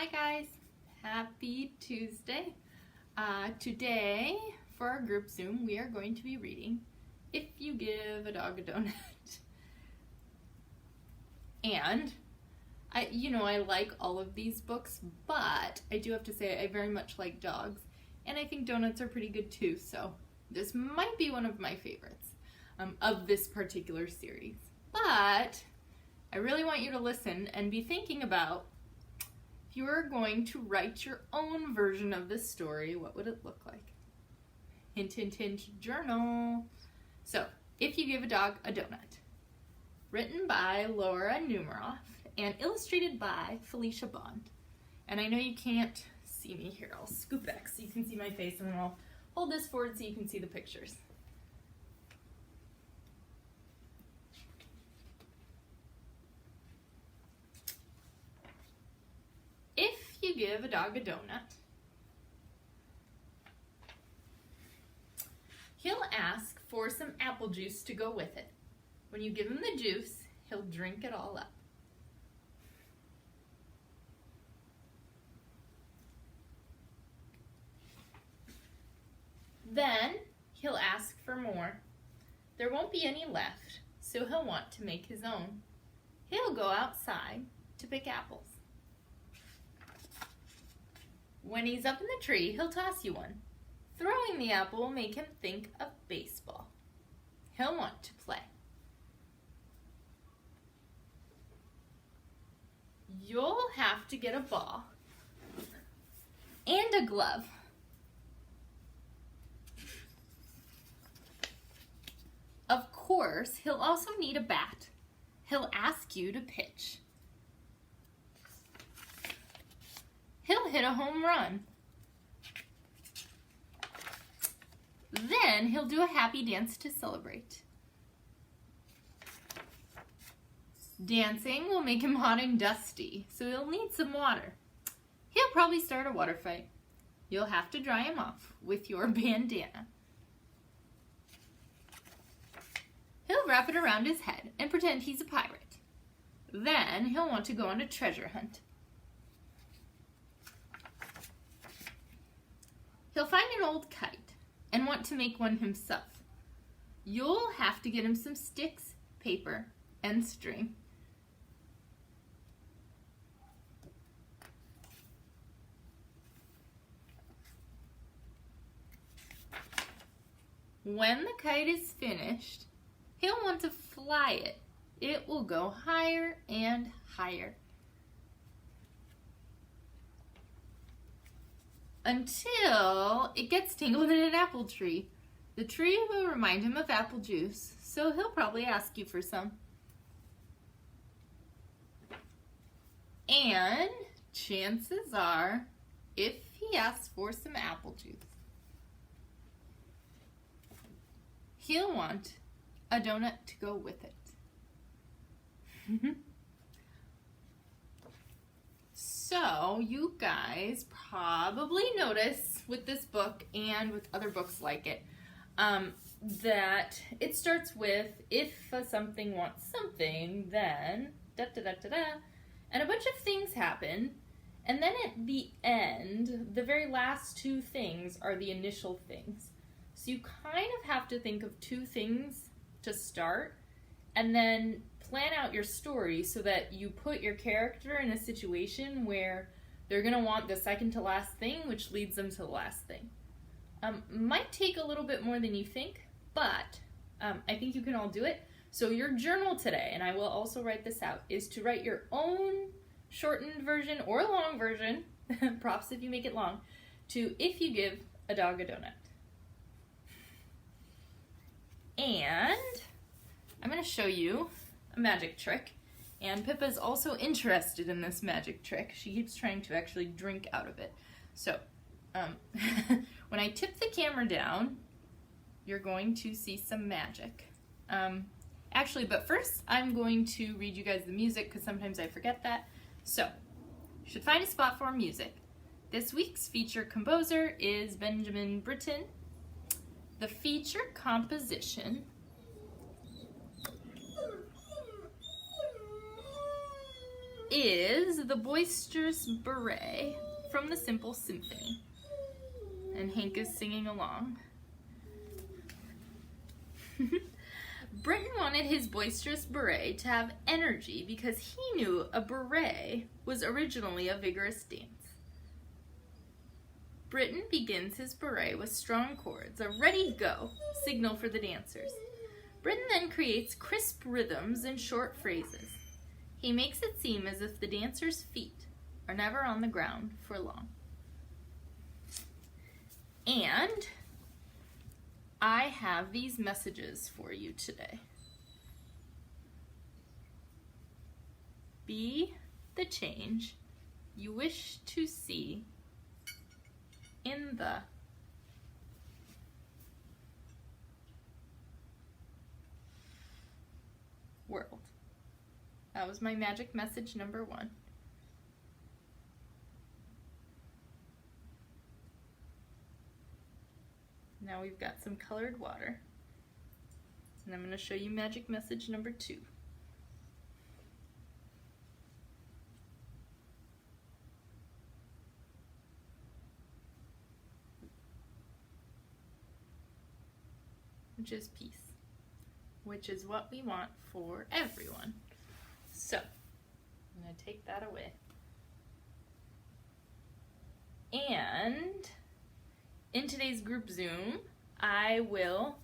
Hi guys, happy Tuesday. Today for our group Zoom we are going to be reading If You Give a Dog a Donut. And I like all of these books, but I do have to say I very much like dogs, and I think donuts are pretty good too, so this might be one of my favorites of this particular series. But I really want you to listen and be thinking about, if you were going to write your own version of this story, what would it look like? Hint, hint, hint, journal. So, If You Give a Dog a Donut. Written by Laura Numeroff and illustrated by Felicia Bond. And I know you can't see me here. I'll scoot back so you can see my face, and then I'll hold this forward so you can see the pictures. If you give a dog a donut, he'll ask for some apple juice to go with it. When you give him the juice, he'll drink it all up. Then he'll ask for more. There won't be any left, so he'll want to make his own. He'll go outside to pick apples. When he's up in the tree, he'll toss you one. Throwing the apple will make him think of baseball. He'll want to play. You'll have to get a ball and a glove. Of course, he'll also need a bat. He'll ask you to pitch. He'll hit a home run. Then he'll do a happy dance to celebrate. Dancing will make him hot and dusty, so he'll need some water. He'll probably start a water fight. You'll have to dry him off with your bandana. He'll wrap it around his head and pretend he's a pirate. Then he'll want to go on a treasure hunt. He'll find an old kite and want to make one himself. You'll have to get him some sticks, paper, and string. When the kite is finished, he'll want to fly it. It will go higher and higher, until it gets tangled in an apple tree. The tree will remind him of apple juice, so he'll probably ask you for some. And chances are, if he asks for some apple juice, he'll want a donut to go with it. So, you guys probably notice with this book and with other books like it, that it starts with, if something wants something, then da-da-da-da-da, and a bunch of things happen, and then at the end, the very last two things are the initial things. So you kind of have to think of two things to start, and then plan out your story so that you put your character in a situation where they're going to want the second to last thing, which leads them to the last thing. Might take a little bit more than you think, but I think you can all do it. So your journal today, and I will also write this out, is to write your own shortened version or long version, props if you make it long, to If You Give a Dog a Donut. And I'm going to show you a magic trick, and Pippa's also interested in this magic trick. She keeps trying to actually drink out of it. So, when I tip the camera down, you're going to see some magic. But first I'm going to read you guys the music, because sometimes I forget that. So, you should find a spot for music. This week's feature composer is Benjamin Britten. The feature composition is The Boisterous Beret from The Simple Symphony. And Hank is singing along. Britton wanted his boisterous beret to have energy because he knew a beret was originally a vigorous dance. Britton begins his beret with strong chords, a ready-go signal for the dancers. Britton then creates crisp rhythms and short phrases. He makes it seem as if the dancers' feet are never on the ground for long. And I have these messages for you today. Be the change you wish to see in the world. That was my magic message number 1. Now we've got some colored water. And I'm going to show you magic message number 2. Which is peace. Which is what we want for everyone. So, I'm going to take that away. And in today's group Zoom, I will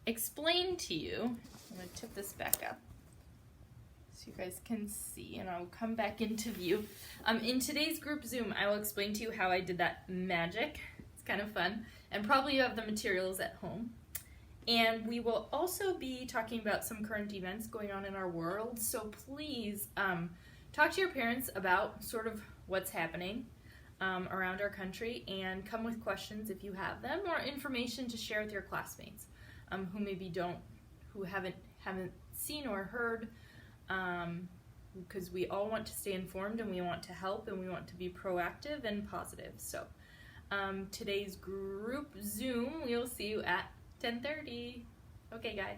explain to you, I'm going to tip this back up so you guys can see, and I'll come back into view. In today's group Zoom, I will explain to you how I did that magic. It's kind of fun, and probably you have the materials at home. And we will also be talking about some current events going on in our world, so please talk to your parents about sort of what's happening around our country, and come with questions if you have them, or information to share with your classmates who maybe who haven't seen or heard, because we all want to stay informed, and we want to help, and we want to be proactive and positive. So today's group Zoom, we'll see you at 10:30. Okay, guys.